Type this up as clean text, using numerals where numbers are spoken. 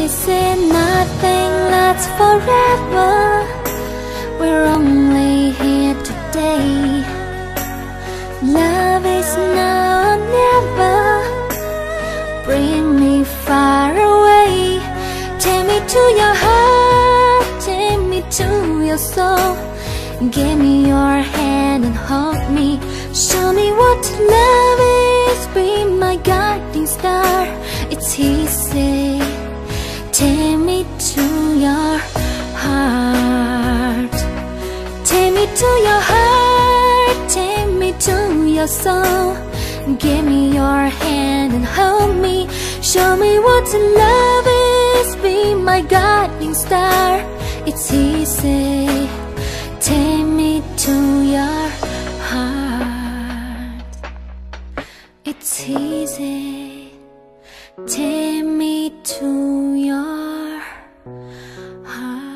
say nothing lasts forever. We're only here today. Love is now or never. Bring me far away. Take me to your heart, take me to your soul. Give me your hand and hold me. Show me what love is, be my guiding star. It's easy. Take me to your heart. Take me to your heart, take me to your soul. Give me your hand and hold me. Show me what love is, be my guiding star. It's easy. Take me to your heart. It's easy. Take me to your heart.